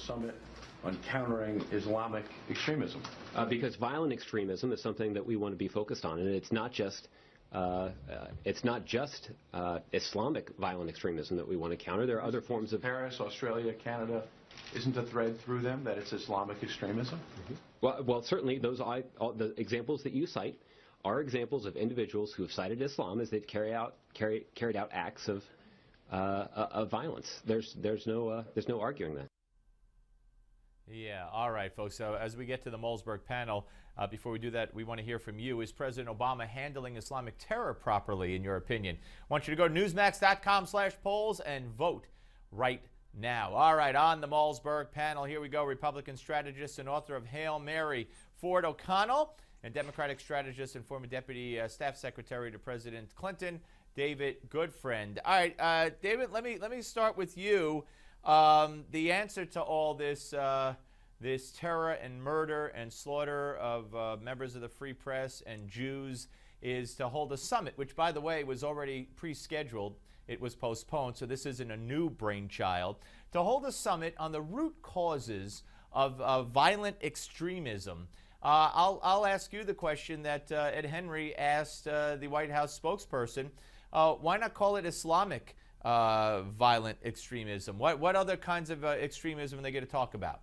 summit on countering Islamic extremism? Because violent extremism is something that we want to be focused on, and it's not just Islamic violent extremism that we want to counter. There are other forms of Paris, Australia, Canada. Isn't the thread through them that it's Islamic extremism? Mm-hmm. Well, certainly those all the examples that you cite are examples of individuals who have cited Islam as they've carried out acts of violence. There's no arguing that. Yeah, all right, folks. So as we get to the Malzberg panel, before we do that, we want to hear from you. Is President Obama handling Islamic terror properly, in your opinion? I want you to go to newsmax.com/polls and vote right now. All right, on the Malzberg panel, here we go. Republican strategist and author of Hail Mary, Ford O'Connell, and Democratic strategist and former deputy staff secretary to President Clinton, David Goodfriend. All right, David, let me start with you. The answer to all this this terror and murder and slaughter of members of the free press and Jews is to hold a summit, which, by the way, was already pre-scheduled. It was postponed, so this isn't a new brainchild. To hold a summit on the root causes of violent extremism. I'll ask you the question that Ed Henry asked the White House spokesperson. Why not call it Islamic violent extremism? What other kinds of extremism are they going to talk about?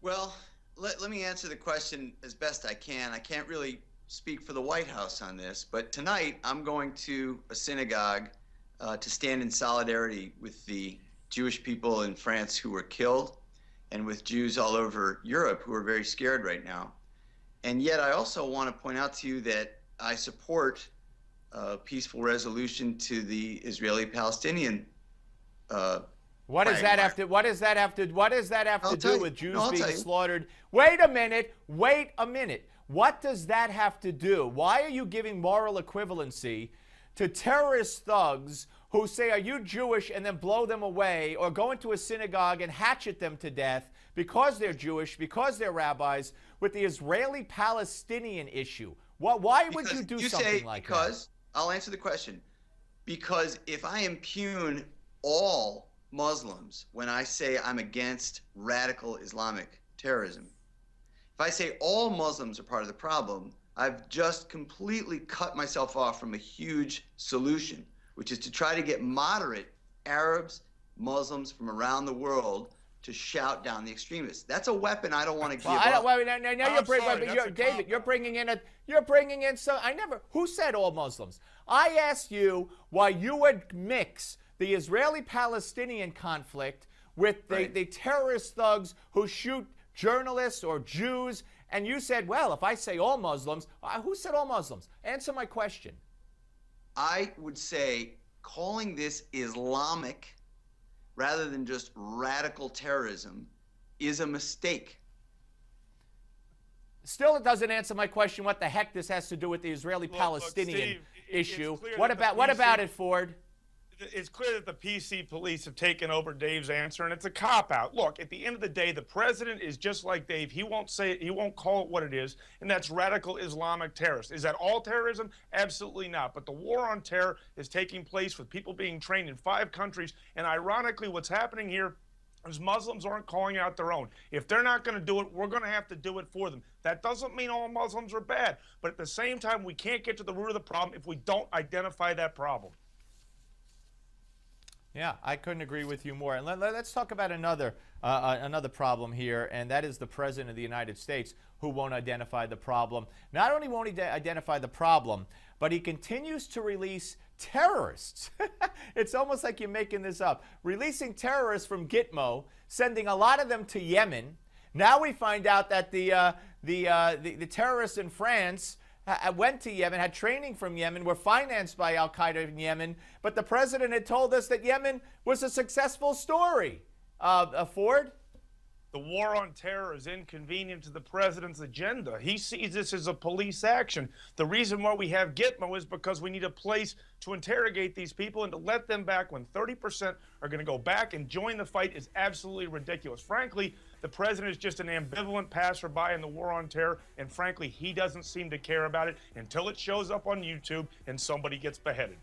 Well, let me answer the question as best I can. I can't really speak for the White House on this, but tonight I'm going to a synagogue to stand in solidarity with the Jewish people in France who were killed and with Jews all over Europe who are very scared right now. And yet I also want to point out to you that I support a peaceful resolution to the Israeli-Palestinian What does that have to do with Jews being slaughtered? Wait a minute. What does that have to do? Why are you giving moral equivalency to terrorist thugs who say, are you Jewish, and then blow them away, or go into a synagogue and hatchet them to death because they're Jewish, because they're rabbis, with the Israeli-Palestinian issue? Why would you do something like that? I'll answer the question. Because if I impugn all Muslims when I say I'm against radical Islamic terrorism, if I say all Muslims are part of the problem, I've just completely cut myself off from a huge solution, which is to try to get moderate Arabs, Muslims from around the world to shout down the extremists. That's a weapon I don't want to give up. David, you're bringing in some. Who said all Muslims? I asked you why you would mix the Israeli-Palestinian conflict with the terrorist thugs who shoot journalists or Jews, and you said, well, if I say all Muslims, who said all Muslims? Answer my question. I would say calling this Islamic rather than just radical terrorism is a mistake. Still, it doesn't answer my question what the heck this has to do with the Israeli-Palestinian issue. What about it, Ford? It's clear that the PC police have taken over Dave's answer, and it's a cop-out. Look, at the end of the day, the president is just like Dave. He won't say it, he won't call it what it is, and that's radical Islamic terrorists. Is that all terrorism? Absolutely not. But the war on terror is taking place with people being trained in 5 countries, and ironically, what's happening here is Muslims aren't calling out their own. If they're not going to do it, we're going to have to do it for them. That doesn't mean all Muslims are bad, but at the same time, we can't get to the root of the problem if we don't identify that problem. Yeah, I couldn't agree with you more. And let's talk about another problem here, and that is the President of the United States, who won't identify the problem. Not only won't he identify the problem, but he continues to release terrorists. It's almost like you're making this up. Releasing terrorists from Gitmo, sending a lot of them to Yemen. Now we find out that the terrorists in France went to Yemen, had training from Yemen, were financed by al-Qaeda in Yemen, but the president had told us that Yemen was a successful story. Ford? The war on terror is inconvenient to the president's agenda. He sees this as a police action. The reason why we have Gitmo is because we need a place to interrogate these people, and to let them back when 30% are going to go back and join the fight is absolutely ridiculous. Frankly, the president is just an ambivalent passerby in the war on terror, and frankly, he doesn't seem to care about it until it shows up on YouTube and somebody gets beheaded.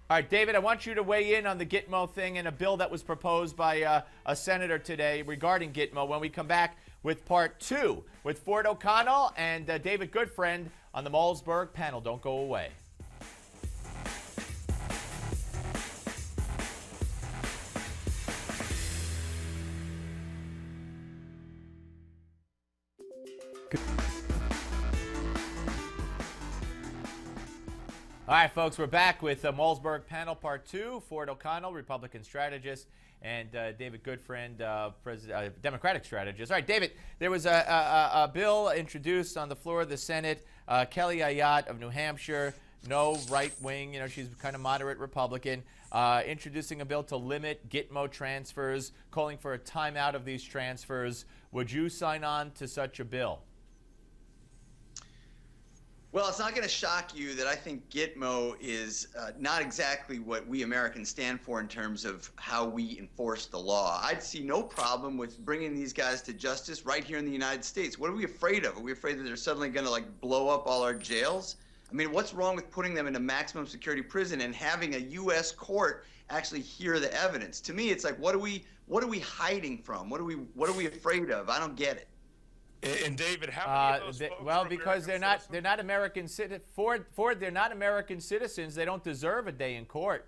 All right, David, I want you to weigh in on the Gitmo thing and a bill that was proposed by a senator today regarding Gitmo when we come back with part 2 with Ford O'Connell and David Goodfriend on the Malzberg panel. Don't go away. All right, folks, we're back with the Malzberg panel, part 2. Ford O'Connell, Republican strategist, and David Goodfriend, Democratic strategist. All right, David, there was a bill introduced on the floor of the Senate. Kelly Ayotte of New Hampshire, no right wing, she's kind of moderate Republican, introducing a bill to limit Gitmo transfers, calling for a timeout of these transfers. Would you sign on to such a bill? Well, it's not going to shock you that I think Gitmo is not exactly what we Americans stand for in terms of how we enforce the law. I'd see no problem with bringing these guys to justice right here in the United States. What are we afraid of? Are we afraid that they're suddenly going to blow up all our jails? I mean, what's wrong with putting them in a maximum security prison and having a U.S. court actually hear the evidence? To me, it's like, what are we hiding from? What are we afraid of? I don't get it. And David, how many of those folks well, are because American they're not American citizens. Ford, they're not American citizens. They don't deserve a day in court.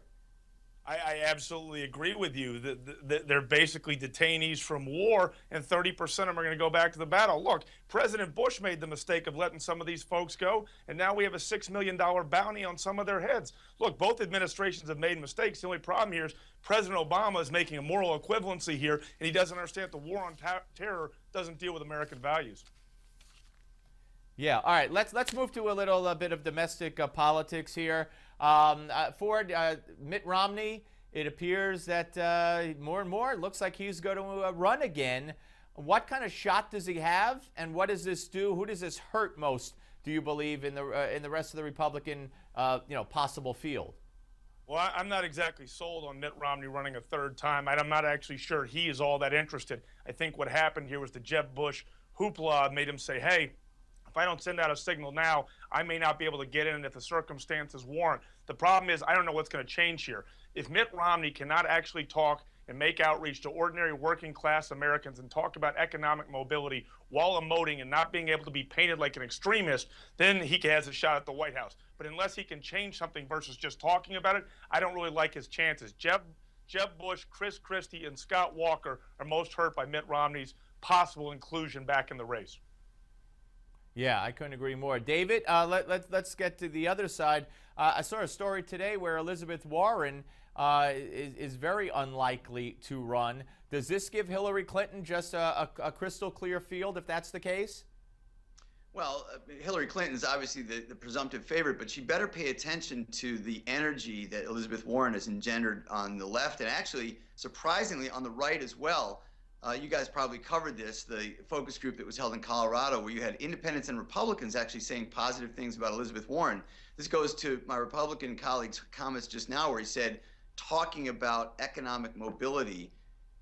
I absolutely agree with you. They're basically detainees from war, and 30% of them are going to go back to the battle. Look, President Bush made the mistake of letting some of these folks go, and now we have a $6 million bounty on some of their heads. Look, both administrations have made mistakes. The only problem here is President Obama is making a moral equivalency here, and he doesn't understand that the war on terror doesn't deal with American values. Yeah. All right. Let's move to a little bit of domestic politics here. Ford, Mitt Romney, it appears that more and more it looks like he's going to run again. What kind of shot does he have, and what does this do? Who does this hurt most, do you believe, in the rest of the Republican possible field? Well, I'm not exactly sold on Mitt Romney running a third time. I'm not actually sure he is all that interested. I think what happened here was the Jeb Bush hoopla made him say, hey, if I don't send out a signal now, I may not be able to get in if the circumstances warrant. The problem is I don't know what's going to change here. If Mitt Romney cannot actually talk and make outreach to ordinary working class Americans and talk about economic mobility while emoting and not being able to be painted like an extremist, then he has a shot at the White House. But unless he can change something versus just talking about it, I don't really like his chances. Jeb Bush, Chris Christie, and Scott Walker are most hurt by Mitt Romney's possible inclusion back in the race. Yeah, I couldn't agree more. David, let's get to the other side. I saw a story today where Elizabeth Warren is very unlikely to run. Does this give Hillary Clinton just a crystal clear field if that's the case? Well, Hillary Clinton is obviously the presumptive favorite, but she better pay attention to the energy that Elizabeth Warren has engendered on the left and actually, surprisingly, on the right as well. You guys probably covered this, the focus group that was held in Colorado, where you had independents and Republicans actually saying positive things about Elizabeth Warren. This goes to my Republican colleague's comments just now, where he said, talking about economic mobility,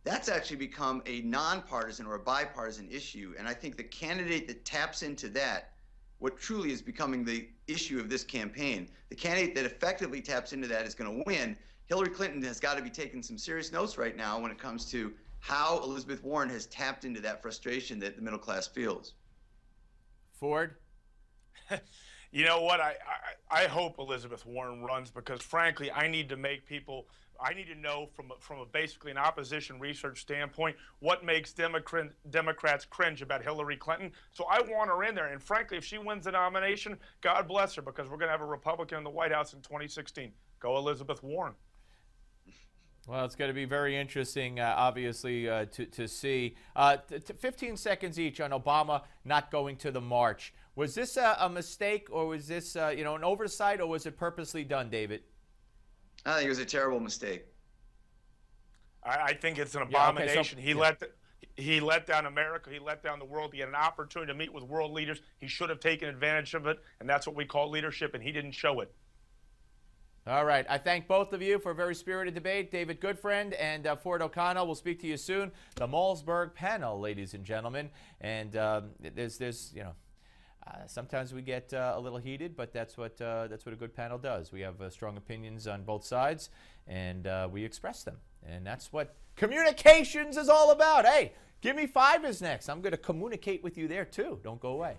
that's actually become a nonpartisan or a bipartisan issue. And I think the candidate that taps into that, what truly is becoming the issue of this campaign, the candidate that effectively taps into that is going to win. Hillary Clinton has got to be taking some serious notes right now when it comes to how Elizabeth Warren has tapped into that frustration that the middle class feels. Ford? You know what? I hope Elizabeth Warren runs because, frankly, I need to know from a basically an opposition research standpoint what makes Democrats cringe about Hillary Clinton. So I want her in there. And, frankly, if she wins the nomination, God bless her, because we're going to have a Republican in the White House in 2016. Go Elizabeth Warren. Well, it's going to be very interesting, obviously, to see. 15 seconds each on Obama not going to the march. Was this a mistake, or was this an oversight, or was it purposely done, David? I think it was a terrible mistake. I think it's an abomination. Yeah, okay, so, He let down America. He let down the world. He had an opportunity to meet with world leaders. He should have taken advantage of it, and that's what we call leadership, and he didn't show it. All right. I thank both of you for a very spirited debate. David Goodfriend and Ford O'Connell. We'll speak to you soon. The Malzberg panel, ladies and gentlemen. And there's Sometimes we get a little heated, but that's what a good panel does. We have strong opinions on both sides, and we express them. And that's what communications is all about. Hey, Give Me 5 is next. I'm going to communicate with you there, too. Don't go away.